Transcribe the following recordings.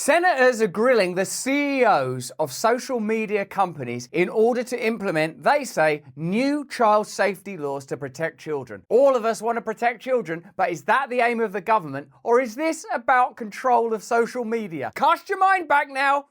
Senators are grilling the CEOs of social media companies in order to implement, they say, new child safety laws to protect children. All of us want to protect children, but is that the aim of the government, or is this about control of social media? Cast your mind back now.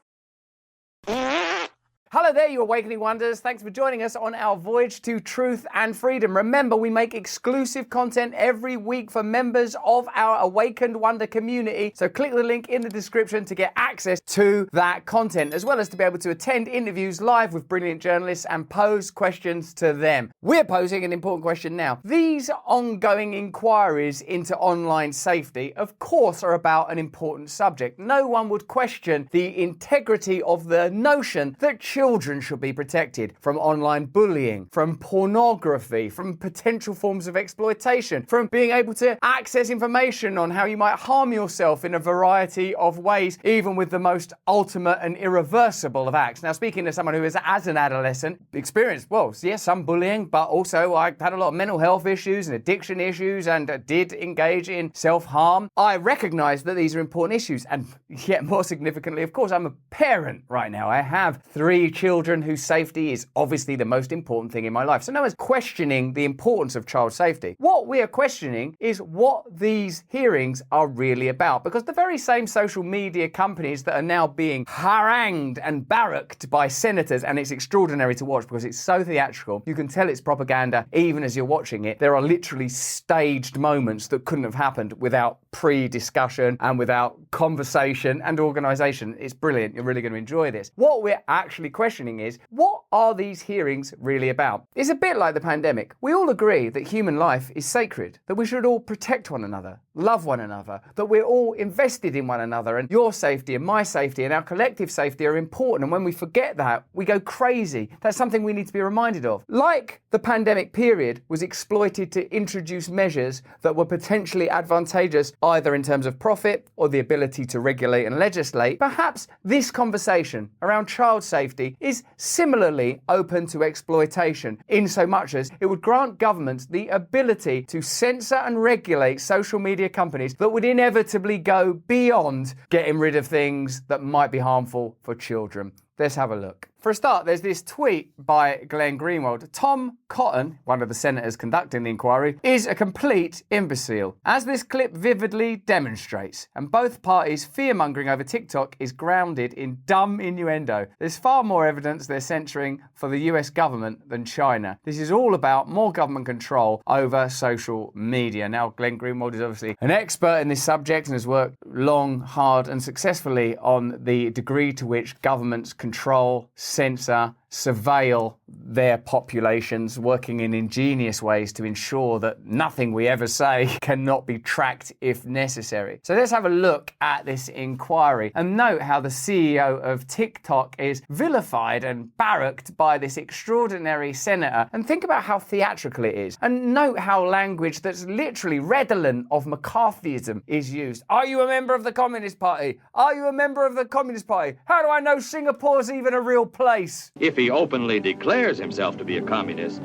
Hello there, you Awakening Wonders. Thanks for joining us on our voyage to truth and freedom. Remember, we make exclusive content every week for members of our Awakened Wonder community. So click the link in the description to get access to that content, as well as to be able to attend interviews live with brilliant journalists and pose questions to them. We're posing an important question now. These ongoing inquiries into online safety, of course, are about an important subject. No one would question the integrity of the notion that children should be protected from online bullying, from pornography, from potential forms of exploitation, from being able to access information on how you might harm yourself in a variety of ways, even with the most ultimate and irreversible of acts. Now, speaking as someone who has, as an adolescent, experienced, well, yes, some bullying, but also I had a lot of mental health issues and addiction issues and did engage in self-harm. I recognize that these are important issues, and yet more significantly, of course, I'm a parent right now. I have 3 children whose safety is obviously the most important thing in my life. So no one's questioning the importance of child safety. What we are questioning is what these hearings are really about, because the very same social media companies that are now being harangued and barracked by senators, and it's extraordinary to watch because it's so theatrical, you can tell it's propaganda even as you're watching it. There are literally staged moments that couldn't have happened without pre-discussion and without conversation and organisation. It's brilliant. You're really going to enjoy this. What we're actually questioning is, what are these hearings really about? It's a bit like the pandemic. We all agree that human life is sacred, that we should all protect one another, love one another, that we're all invested in one another, and your safety and my safety and our collective safety are important. And when we forget that, we go crazy. That's something we need to be reminded of. Like the pandemic period was exploited to introduce measures that were potentially advantageous, either in terms of profit or the ability to regulate and legislate, perhaps this conversation around child safety is similarly open to exploitation, in so much as it would grant governments the ability to censor and regulate social media companies that would inevitably go beyond getting rid of things that might be harmful for children. Let's have a look. For a start, there's this tweet by Glenn Greenwald. Tom Cotton, one of the senators conducting the inquiry, is a complete imbecile, as this clip vividly demonstrates. And both parties' fear-mongering over TikTok is grounded in dumb innuendo. There's far more evidence they're censoring for the US government than China. This is all about more government control over social media. Now, Glenn Greenwald is obviously an expert in this subject and has worked long, hard and successfully on the degree to which governments control, censor, surveil their populations, working in ingenious ways to ensure that nothing we ever say cannot be tracked if necessary. So let's have a look at this inquiry and note how the CEO of TikTok is vilified and barracked by this extraordinary senator, and think about how theatrical it is, and note how language that's literally redolent of McCarthyism is used. Are you a member of the Communist Party? Are you a member of the Communist Party? How do I know Singapore's even a real place? If he openly declares himself to be a communist,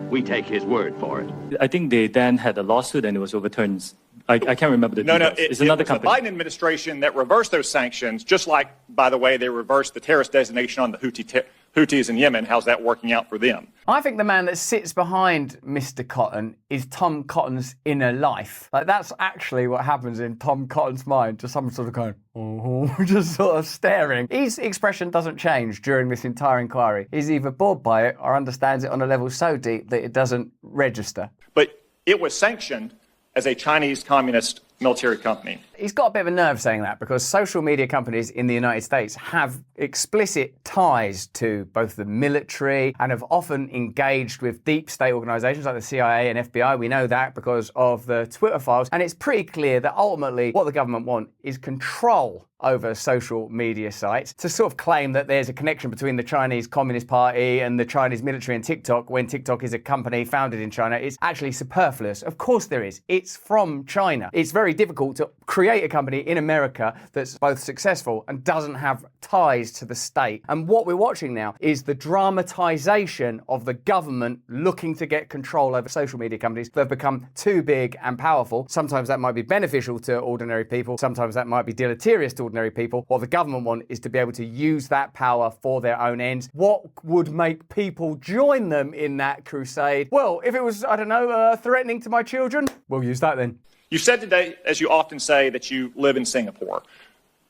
we take his word for it. I think they then had a lawsuit and it was overturned. I can't remember the details. It's another it was company. the Biden administration that reversed those sanctions, just like, by the way, they reversed the terrorist designation on the Houthis in Yemen. How's that working out for them? I think the man that sits behind Mr. Cotton is Tom Cotton's inner life. Like, that's actually what happens in Tom Cotton's mind, just some sort of kind of, just sort of staring. His expression doesn't change during this entire inquiry. He's either bored by it or understands it on a level so deep that it doesn't register. But it was sanctioned as a Chinese communist military company. He's got a bit of a nerve saying that, because social media companies in the United States have explicit ties to both the military and have often engaged with deep state organizations like the CIA and FBI. We know that because of the Twitter files. And it's pretty clear that ultimately what the government want is control over social media sites. To sort of claim that there's a connection between the Chinese Communist Party and the Chinese military and TikTok, when TikTok is a company founded in China, is actually superfluous. Of course there is. It's from China. It's very very difficult to create a company in America that's both successful and doesn't have ties to the state. And what we're watching now is the dramatization of the government looking to get control over social media companies that have become too big and powerful. Sometimes that might be beneficial to ordinary people. Sometimes that might be deleterious to ordinary people. What the government want is to be able to use that power for their own ends. What would make people join them in that crusade? Well, if it was, I don't know, threatening to my children, we'll use that then. You said today, as you often say, that you live in Singapore.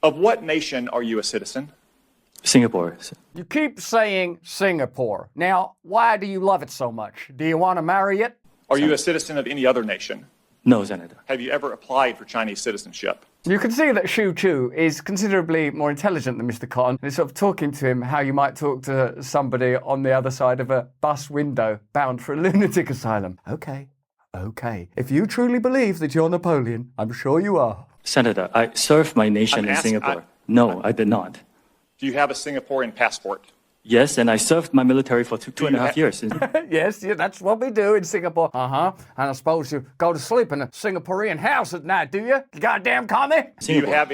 Of what nation are you a citizen? Singapore. You keep saying Singapore. Now, why do you love it so much? Do you want to marry it? Are you a citizen of any other nation? No, Senator. Have you ever applied for Chinese citizenship? You can see that Shu Chu is considerably more intelligent than Mr. Cotton. And it's sort of talking to him how you might talk to somebody on the other side of a bus window bound for a lunatic asylum. Okay. If you truly believe that you're Napoleon, I'm sure you are. Senator, I served my nation in Singapore. No, I did not. Do you have a Singaporean passport? Yes, and I served my military for two and a half years. Yes, that's what we do in Singapore. And I suppose you go to sleep in a Singaporean house at night, do you? You goddamn commie? Do you have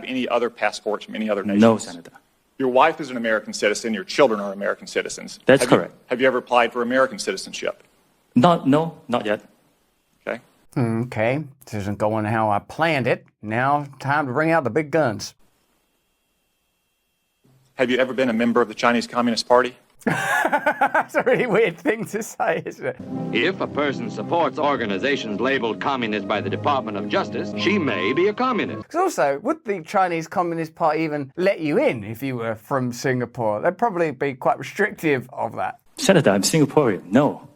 any other passports from any other nations? No, Senator. Your wife is an American citizen. Your children are American citizens. That's correct. Have you ever applied for American citizenship? No, not yet. Okay. Okay, this isn't going how I planned it. Now, time to bring out the big guns. Have you ever been a member of the Chinese Communist Party? That's a really weird thing to say, isn't it? If a person supports organizations labeled communist by the Department of Justice, she may be a communist. Because also, would the Chinese Communist Party even let you in if you were from Singapore? They'd probably be quite restrictive of that. Senator, I'm Singaporean. No.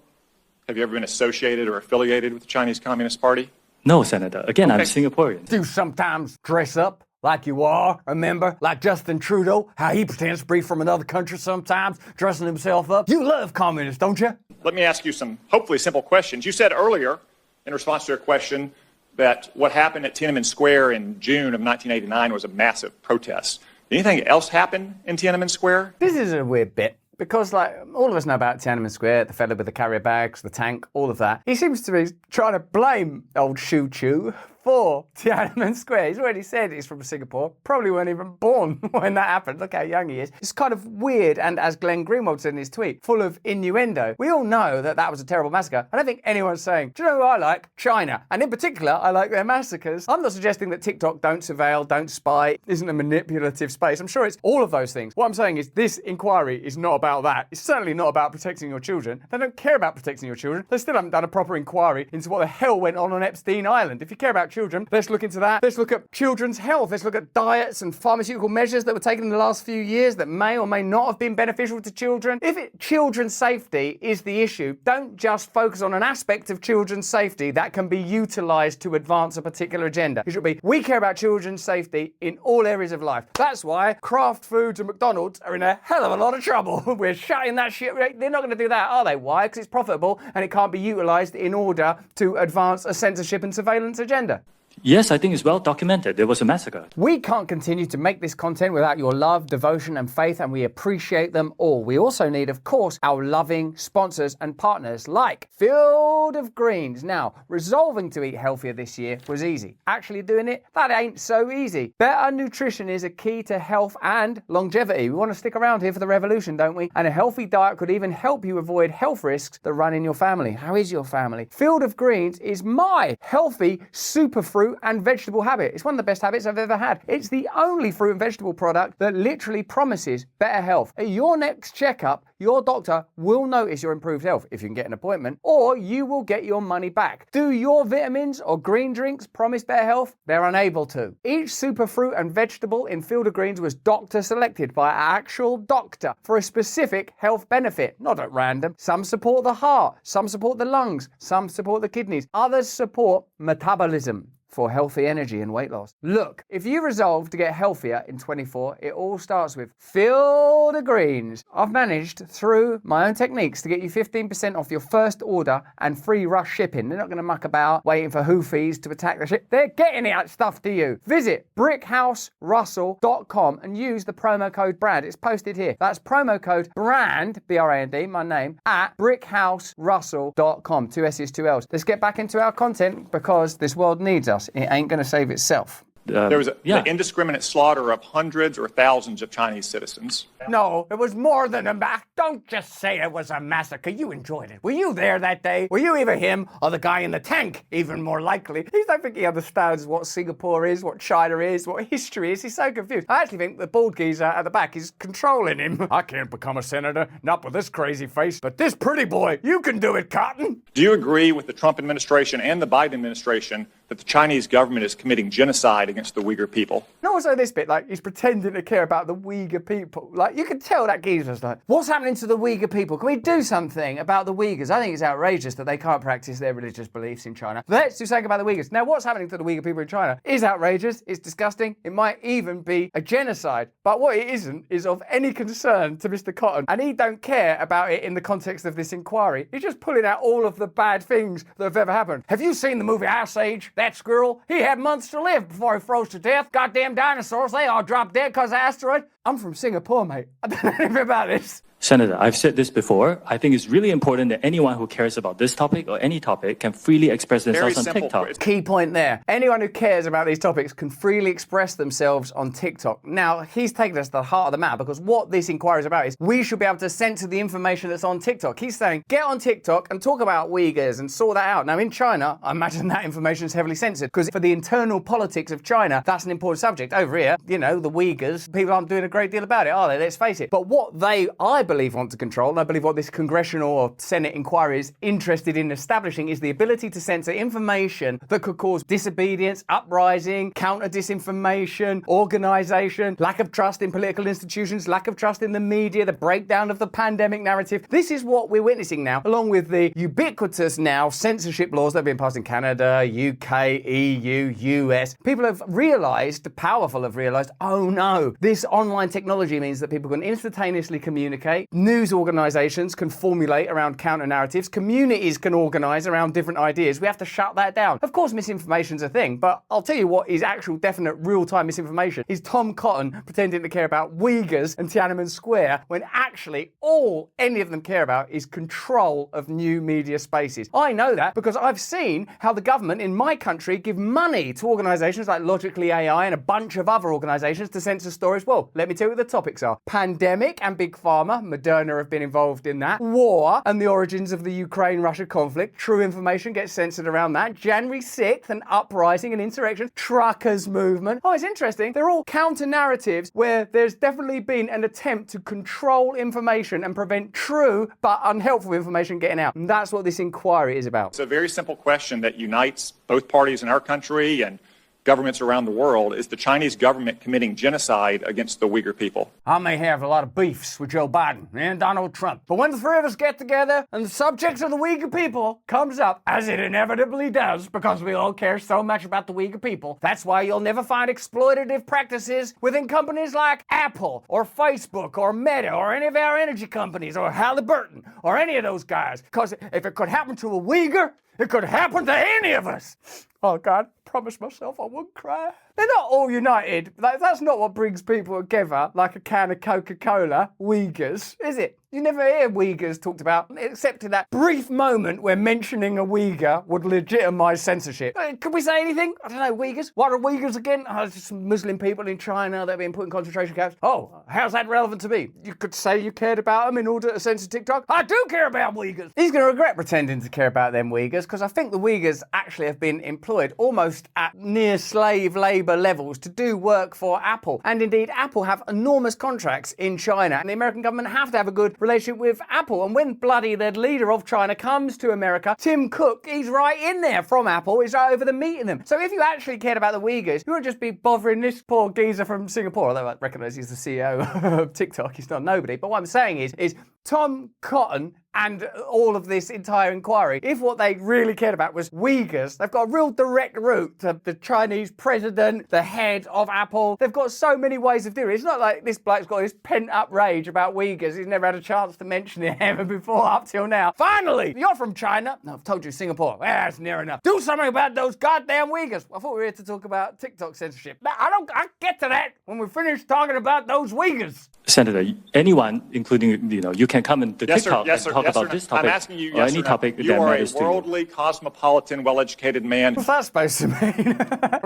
Have you ever been associated or affiliated with the Chinese Communist Party? No, Senator. Again, Okay. I'm Singaporean. Do you sometimes dress up like you are, remember? Like Justin Trudeau, how he pretends to be from another country sometimes, dressing himself up. You love communists, don't you? Let me ask you some hopefully simple questions. You said earlier, in response to a question, that what happened at Tiananmen Square in June of 1989 was a massive protest. Did anything else happen in Tiananmen Square? This is a weird bit. Because, like, all of us know about Tiananmen Square, the fella with the carrier bags, the tank, all of that. He seems to be trying to blame old Shu Chu for Tiananmen Square. He's already said he's from Singapore. Probably weren't even born when that happened. Look how young he is. It's kind of weird, and as Glenn Greenwald said in his tweet, full of innuendo. We all know that that was a terrible massacre. I don't think anyone's saying, do you know who I like? China. And in particular, I like their massacres. I'm not suggesting that TikTok don't surveil, don't spy, isn't a manipulative space. I'm sure it's all of those things. What I'm saying is this inquiry is not about that. It's certainly not about protecting your children. They don't care about protecting your children. They still haven't done a proper inquiry into what the hell went on Epstein Island. If you care about children, let's look into that. Let's look at children's health. Let's look at diets and pharmaceutical measures that were taken in the last few years that may or may not have been beneficial to children. If children's safety is the issue, don't just focus on an aspect of children's safety that can be utilised to advance a particular agenda. It should be, we care about children's safety in all areas of life. That's why Kraft Foods and McDonald's are in a hell of a lot of trouble. We're shutting that shit. They're not going to do that, are they? Why? Because it's profitable and it can't be utilised in order to advance a censorship and surveillance agenda. Yes, I think it's well documented. There was a massacre. We can't continue to make this content without your love, devotion, and faith, and we appreciate them all. We also need, of course, our loving sponsors and partners like Field of Greens. Now, resolving to eat healthier this year was easy. Actually doing it, that ain't so easy. Better nutrition is a key to health and longevity. We want to stick around here for the revolution, don't we? And a healthy diet could even help you avoid health risks that run in your family. How is your family? Field of Greens is my healthy superfruit and vegetable habit. It's one of the best habits I've ever had. It's the only fruit and vegetable product that literally promises better health. At your next checkup, your doctor will notice your improved health if you can get an appointment, or you will get your money back. Do your vitamins or green drinks promise better health? They're unable to. Each superfruit and vegetable in Field of Greens was doctor selected by an actual doctor for a specific health benefit, not at random. Some support the heart, some support the lungs, some support the kidneys, others support metabolism for healthy energy and weight loss. Look, if you resolve to get healthier in 24, it all starts with Field of Greens. I've managed through my own techniques to get you 15% off your first order and free rush shipping. They're not going to muck about waiting for Houthis to attack the ship. They're getting that stuff to you. Visit brickhouserussell.com and use the promo code BRAND. It's posted here. That's promo code BRAND, B-R-A-N-D, my name, at brickhouserussell.com. 2 S's, 2 L's. Let's get back into our content because this world needs us. us. It ain't going to save itself. There was the indiscriminate slaughter of hundreds or thousands of Chinese citizens. No, it was more than a massacre. Don't just say it was a massacre. You enjoyed it. Were you there that day? Were you either him or the guy in the tank? Even more likely. I don't think he understands what Singapore is, what China is, what history is. He's so confused. I actually think the bald geezer at the back is controlling him. I can't become a senator, not with this crazy face, but this pretty boy, you can do it, Cotton. Do you agree with the Trump administration and the Biden administration that the Chinese government is committing genocide against the Uyghur people? And also this bit, like, he's pretending to care about the Uyghur people. Like, you can tell that geezer's like, what's happening to the Uyghur people? Can we do something about the Uyghurs? I think it's outrageous that they can't practice their religious beliefs in China. Let's do something about the Uyghurs. Now, what's happening to the Uyghur people in China is outrageous, it's disgusting, it might even be a genocide. But what it isn't is of any concern to Mr. Cotton, and he don't care about it in the context of this inquiry. He's just pulling out all of the bad things that have ever happened. Have you seen the movie Ice Age? That squirrel, he had months to live before he froze to death. Goddamn dinosaurs, they all dropped dead because of asteroid. I'm from Singapore, mate. I don't know anything about this. Senator, I've said this before. I think it's really important that anyone who cares about this topic or any topic can freely express themselves on TikTok. Key point there. Anyone who cares about these topics can freely express themselves on TikTok. Now, he's taken us to the heart of the matter because what this inquiry is about is we should be able to censor the information that's on TikTok. He's saying, get on TikTok and talk about Uyghurs and sort that out. Now, in China, I imagine that information is heavily censored because for the internal politics of China, that's an important subject. Over here, you know, the Uyghurs, people aren't doing a great deal about it, are they? Let's face it. But what they, I believe, want to control, and I believe what this congressional or Senate inquiry is interested in establishing, is the ability to censor information that could cause disobedience, uprising, counter-disinformation, organisation, lack of trust in political institutions, lack of trust in the media, the breakdown of the pandemic narrative. This is what we're witnessing now, along with the ubiquitous now censorship laws that have been passed in Canada, UK, EU, US. People have realised, the powerful have realised, oh no, this online technology means that people can instantaneously communicate, news organisations can formulate around counter-narratives, communities can organise around different ideas. We have to shut that down. Of course, misinformation's a thing, but I'll tell you what is actual, definite, real-time misinformation is Tom Cotton pretending to care about Uyghurs and Tiananmen Square when actually all any of them care about is control of new media spaces. I know that because I've seen how the government in my country give money to organisations like Logically AI and a bunch of other organisations to censor stories. Well, let me tell you what the topics are. Pandemic and Big Pharma, Moderna have been involved in that. War and the origins of the Ukraine-Russia conflict. True information gets censored around that. January 6th, an uprising and insurrection. Truckers movement. Oh, it's interesting. They're all counter-narratives where there's definitely been an attempt to control information and prevent true but unhelpful information getting out. And that's what this inquiry is about. It's a very simple question that unites both parties in our country and governments around the world. Is the Chinese government committing genocide against the Uyghur people? I may have a lot of beefs with Joe Biden and Donald Trump, but when the three of us get together and the subject of the Uyghur people comes up, as it inevitably does because we all care so much about the Uyghur people, that's why you'll never find exploitative practices within companies like Apple or Facebook or Meta or any of our energy companies or Halliburton or any of those guys. Because if it could happen to a Uyghur, it could happen to any of us. Oh, God, I promised myself I wouldn't cry. They're not all united. Like, that's not what brings people together, like a can of Coca-Cola, Uyghurs, is it? You never hear Uyghurs talked about, except in that brief moment where mentioning a Uyghur would legitimise censorship. Could we say anything? I don't know, Uyghurs? What are Uyghurs again? Oh, it's just some Muslim people in China that have been put in concentration camps. Oh, how's that relevant to me? You could say you cared about them in order to censor TikTok? I do care about Uyghurs. He's going to regret pretending to care about them Uyghurs, because I think the Uyghurs actually have been employed almost at near slave labour levels to do work for Apple. And indeed, Apple have enormous contracts in China, and the American government have to have a good relationship with Apple. And when bloody the leader of China comes to America, Tim Cook, he's right in there from Apple. He's right over there meeting them. So if you actually cared about the Uyghurs, you wouldn't just be bothering this poor geezer from Singapore, although I recognise he's the CEO of TikTok. He's not nobody. But what I'm saying is Tom Cotton and all of this entire inquiry, if what they really cared about was Uyghurs, they've got a real direct route to the Chinese president, the head of Apple. They've got so many ways of doing it. It's not like this bloke's got this pent-up rage about Uyghurs. He's never had a chance to mention it ever before up till now. Finally, you're from China. No, I've told you Singapore. That's near enough. Do something about those goddamn Uyghurs. I thought we were here to talk about TikTok censorship. I get to that when we finish talking about those Uyghurs. Senator, anyone, including, you can come into Yes, TikTok sir. and talk about this topic I'm asking you, or yes any or no. topic You that are matters a to you. worldly, cosmopolitan, well-educated man. What's that supposed to mean?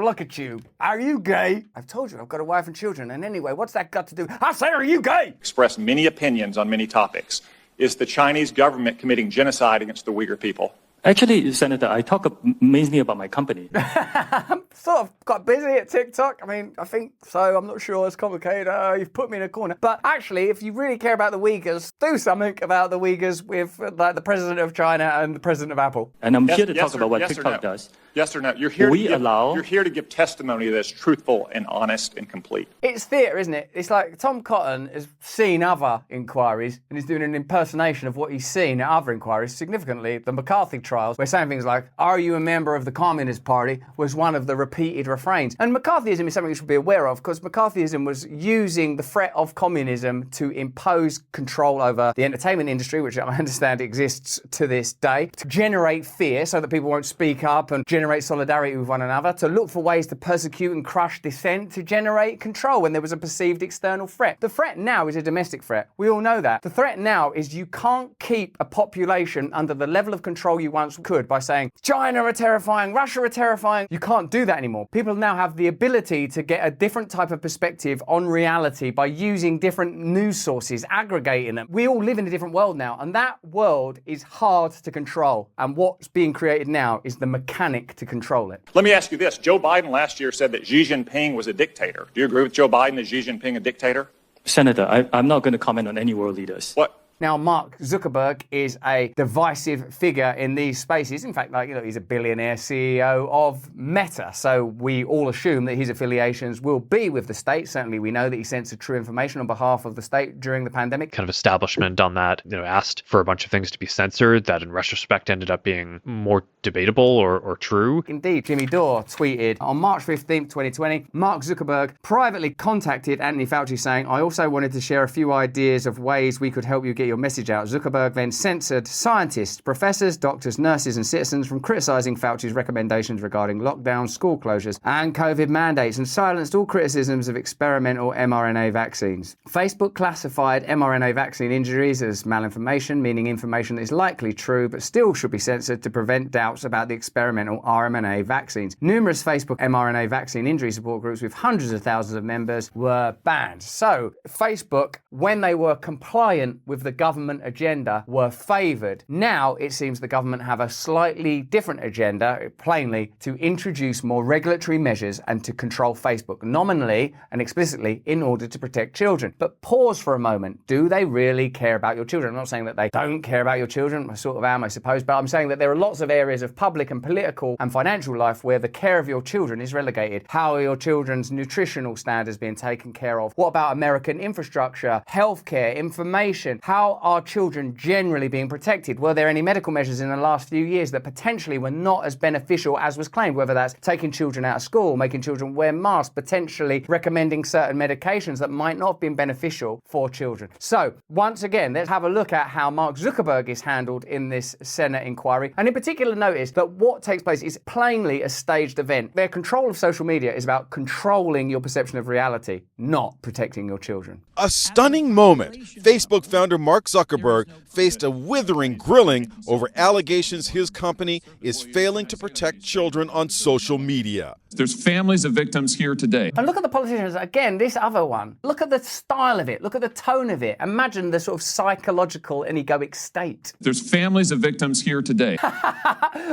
Look at you. Are you gay? I've told you I've got a wife and children. And anyway, what's that got to do? I said, are you gay? Express many opinions on many topics. Is the Chinese government committing genocide against the Uyghur people? Actually, Senator, I talk mainly about my company. Sort of got busy at TikTok. I mean, I think so. I'm not sure. It's complicated. You've put me in a corner. But actually, if you really care about the Uyghurs, do something about the Uyghurs with like the president of China and the president of Apple. And I'm here to Yes talk about what or TikTok no? does. Yes or no? You're here to give testimony that's truthful and honest and complete. It's theatre, isn't it? It's like Tom Cotton has seen other inquiries and he's doing an impersonation of what he's seen at other inquiries. Significantly, the McCarthy trials, where saying things like, are you a member of the Communist Party, was one of the repeated refrains. And McCarthyism is something you should be aware of, because McCarthyism was using the threat of communism to impose control over the entertainment industry, which I understand exists to this day, to generate fear so that people won't speak up and generate solidarity with one another, to look for ways to persecute and crush dissent, to generate control when there was a perceived external threat. The threat now is a domestic threat. We all know that. The threat now is you can't keep a population under the level of control you once could by saying, China are terrifying, Russia are terrifying. You can't do that anymore. People now have the ability to get a different type of perspective on reality by using different news sources, aggregating them. We all live in a different world now, and that world is hard to control. And what's being created now is the mechanic to control it. Let me ask you this. Joe Biden last year said that Xi Jinping was a dictator. Do you agree with Joe Biden that Xi Jinping a dictator? Senator, I'm not going to comment on any world leaders. What? Now, Mark Zuckerberg is a divisive figure in these spaces. In fact, he's a billionaire CEO of Meta. So we all assume that his affiliations will be with the state. Certainly, we know that he censored true information on behalf of the state during the pandemic. Kind of establishment on that, asked for a bunch of things to be censored that in retrospect ended up being more debatable or true. Indeed, Jimmy Dore tweeted on March 15th, 2020, Mark Zuckerberg privately contacted Anthony Fauci saying, I also wanted to share a few ideas of ways we could help you get your message out. Zuckerberg then censored scientists, professors, doctors, nurses, and citizens from criticizing Fauci's recommendations regarding lockdowns, school closures, and COVID mandates, and silenced all criticisms of experimental mRNA vaccines. Facebook classified mRNA vaccine injuries as malinformation, meaning information that is likely true but still should be censored to prevent doubts about the experimental RMNA vaccines. Numerous Facebook mRNA vaccine injury support groups with hundreds of thousands of members were banned. So, Facebook, when they were compliant with the government agenda, were favoured. Now it seems the government have a slightly different agenda, plainly, to introduce more regulatory measures and to control Facebook, nominally and explicitly, in order to protect children. But pause for a moment. Do they really care about your children? I'm not saying that they don't care about your children. I sort of am, I suppose, but I'm saying that there are lots of areas of public and political and financial life where the care of your children is relegated. How are your children's nutritional standards being taken care of? What about American infrastructure, healthcare, information? How are children generally being protected? Were there any medical measures in the last few years that potentially were not as beneficial as was claimed? Whether that's taking children out of school, making children wear masks, potentially recommending certain medications that might not have been beneficial for children. So, once again, let's have a look at how Mark Zuckerberg is handled in this Senate inquiry. And in particular, notice that what takes place is plainly a staged event. Their control of social media is about controlling your perception of reality, not protecting your children. A stunning moment. Facebook founder Mark Zuckerberg faced a withering grilling over allegations his company is failing to protect children on social media. There's families of victims here today. And look at the politicians, again, this other one. Look at the style of it. Look at the tone of it. Imagine the sort of psychological and egoic state. There's families of victims here today.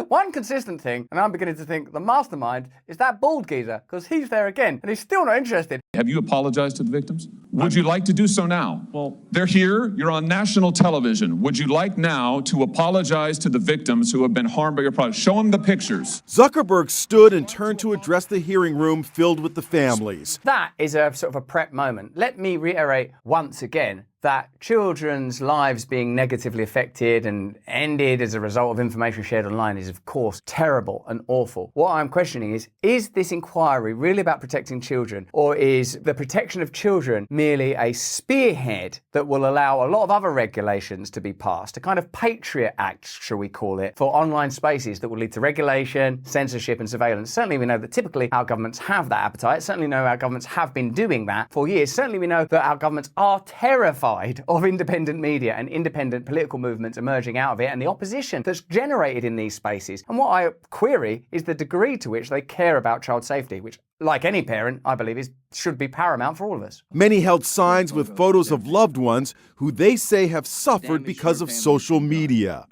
One consistent thing, and I'm beginning to think the mastermind, is that bald geezer, because he's there again, and he's still not interested. Have you apologized to the victims? Would you like to do so now? Well, they're here. You're on national television. Would you like now to apologize to the victims who have been harmed by your product? Show them the pictures. Zuckerberg stood and turned to address the hearing room filled with the families. That is a sort of a prep moment. Let me reiterate once again that children's lives being negatively affected and ended as a result of information shared online is, of course, terrible and awful. What I'm questioning is this inquiry really about protecting children, or is the protection of children merely a spearhead that will allow a lot of other regulations to be passed, a kind of Patriot Act, shall we call it, for online spaces that will lead to regulation, censorship and surveillance? Certainly we know that typically our governments have that appetite. Certainly know our governments have been doing that for years. Certainly we know that our governments are terrified of independent media and independent political movements emerging out of it and the opposition that's generated in these spaces. And what I query is the degree to which they care about child safety, which, like any parent, I believe should be paramount for all of us. Many held signs with photos of loved ones who they say have suffered because of social media.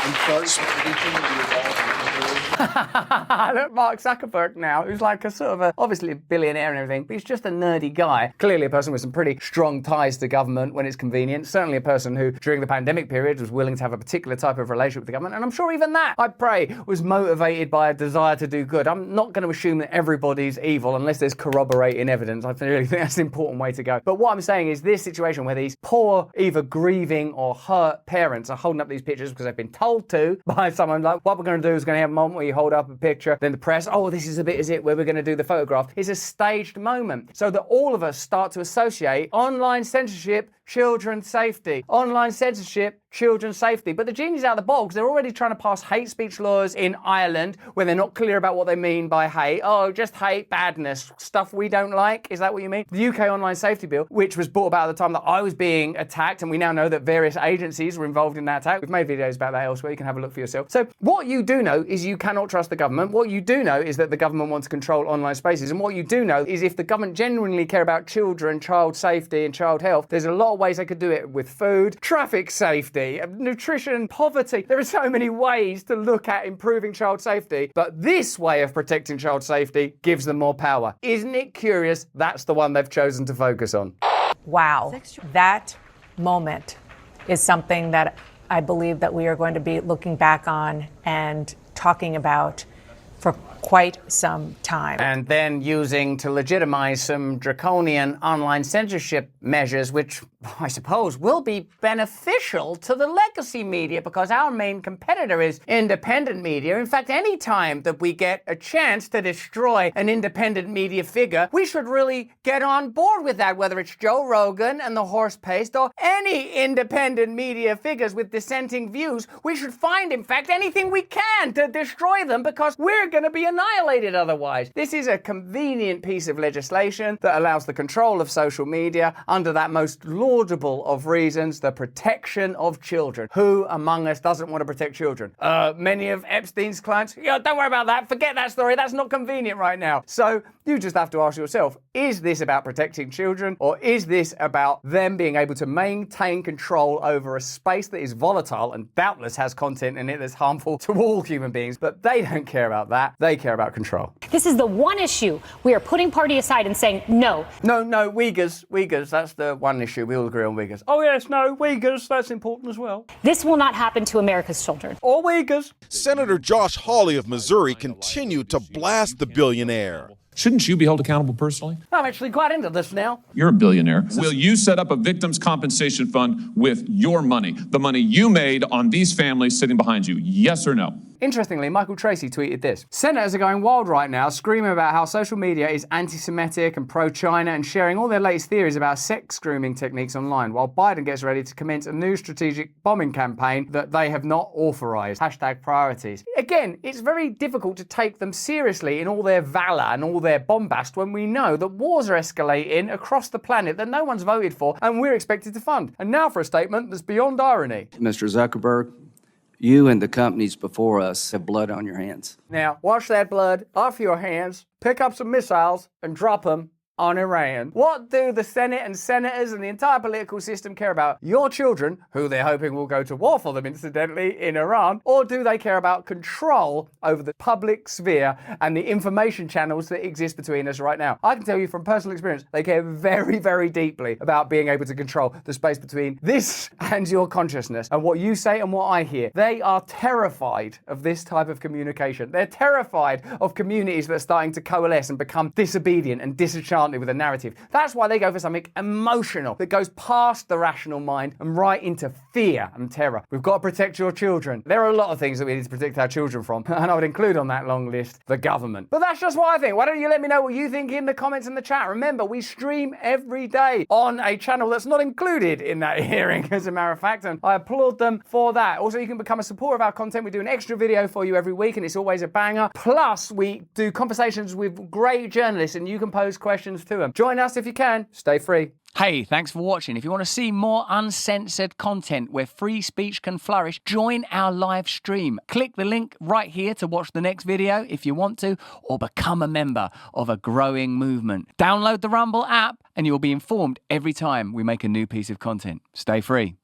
Look, Mark Zuckerberg now, who's like a sort of obviously a billionaire and everything, but he's just a nerdy guy. Clearly a person with some pretty strong ties to government when it's convenient. Certainly a person who, during the pandemic period, was willing to have a particular type of relationship with the government. And I'm sure even that, I pray, was motivated by a desire to do good. I'm not going to assume that everybody's evil unless there's corroborating evidence. I really think that's an important way to go. But what I'm saying is this situation where these poor, either grieving or hurt parents are holding up these pictures because they've been told to by someone, like, what we're going to do is going to have a moment where you hold up a picture, then the press, oh, this is a bit, is it, where we're going to do the photograph. It's a staged moment so that all of us start to associate online censorship, children's safety. Online censorship, children's safety. But the genie's out of the box. They're already trying to pass hate speech laws in Ireland where they're not clear about what they mean by hate. Oh, just hate, badness, stuff we don't like. Is that what you mean? The UK online safety bill, which was brought about at the time that I was being attacked, and we now know that various agencies were involved in that attack. We've made videos about that elsewhere. You can have a look for yourself. So what you do know is you cannot trust the government. What you do know is that the government wants to control online spaces. And what you do know is if the government genuinely care about children, child safety and child health, there's a lot of ways they could do it with food, traffic safety, nutrition, poverty. There are so many ways to look at improving child safety, but this way of protecting child safety gives them more power. Isn't it curious? That's the one they've chosen to focus on. Wow. That moment is something that I believe that we are going to be looking back on and talking about for quite some time. And then using to legitimize some draconian online censorship measures, which I suppose will be beneficial to the legacy media because our main competitor is independent media. In fact, any time that we get a chance to destroy an independent media figure, we should really get on board with that, whether it's Joe Rogan and the horse paste or any independent media figures with dissenting views. We should find, in fact, anything we can to destroy them because we're going to be annihilated otherwise. This is a convenient piece of legislation that allows the control of social media under that most laudable of reasons, the protection of children. Who among us doesn't want to protect children? Many of Epstein's clients, don't worry about that, forget that story, that's not convenient right now. So you just have to ask yourself, is this about protecting children or is this about them being able to maintain control over a space that is volatile and doubtless has content in it that's harmful to all human beings? But they don't care about that. They care about control. This is the one issue we are putting party aside and saying no. No, Uyghurs, that's the one issue. We all agree on Uyghurs. Oh yes, no, Uyghurs, that's important as well. This will not happen to America's children. Or Uyghurs. Senator Josh Hawley of Missouri continued to blast the billionaire. Shouldn't you be held accountable personally? I'm actually quite into this now. You're a billionaire. Will you set up a victims' compensation fund with your money, the money you made on these families sitting behind you? Yes or no? Interestingly, Michael Tracy tweeted this. Senators are going wild right now, screaming about how social media is anti-Semitic and pro-China and sharing all their latest theories about sex grooming techniques online, while Biden gets ready to commence a new strategic bombing campaign that they have not authorized. #priorities. Again, it's very difficult to take them seriously in all their valor and all their bombast when we know that wars are escalating across the planet that no one's voted for and we're expected to fund. And now for a statement that's beyond irony. Mr. Zuckerberg, you and the companies before us have blood on your hands. Now, wash that blood off your hands, pick up some missiles, and drop them on Iran. What do the Senate and senators and the entire political system care about? Your children, who they're hoping will go to war for them, incidentally, in Iran? Or do they care about control over the public sphere and the information channels that exist between us right now? I can tell you from personal experience, they care very, very deeply about being able to control the space between this and your consciousness and what you say and what I hear. They are terrified of this type of communication. They're terrified of communities that are starting to coalesce and become disobedient and disenchanted aren't they, with a narrative. That's why they go for something emotional that goes past the rational mind and right into fear and terror. We've got to protect your children. There are a lot of things that we need to protect our children from, and I would include on that long list the government. But that's just what I think. Why don't you let me know what you think in the comments in the chat? Remember, we stream every day on a channel that's not included in that hearing, as a matter of fact, and I applaud them for that. Also, you can become a supporter of our content. We do an extra video for you every week, and it's always a banger. Plus, we do conversations with great journalists, and you can pose questions to them. Join us if you can. Stay free. Hey, thanks for watching. If you want to see more uncensored content where free speech can flourish, join our live stream. Click the link right here to watch the next video if you want to, or become a member of a growing movement. Download the Rumble app and you'll be informed every time we make a new piece of content. Stay free.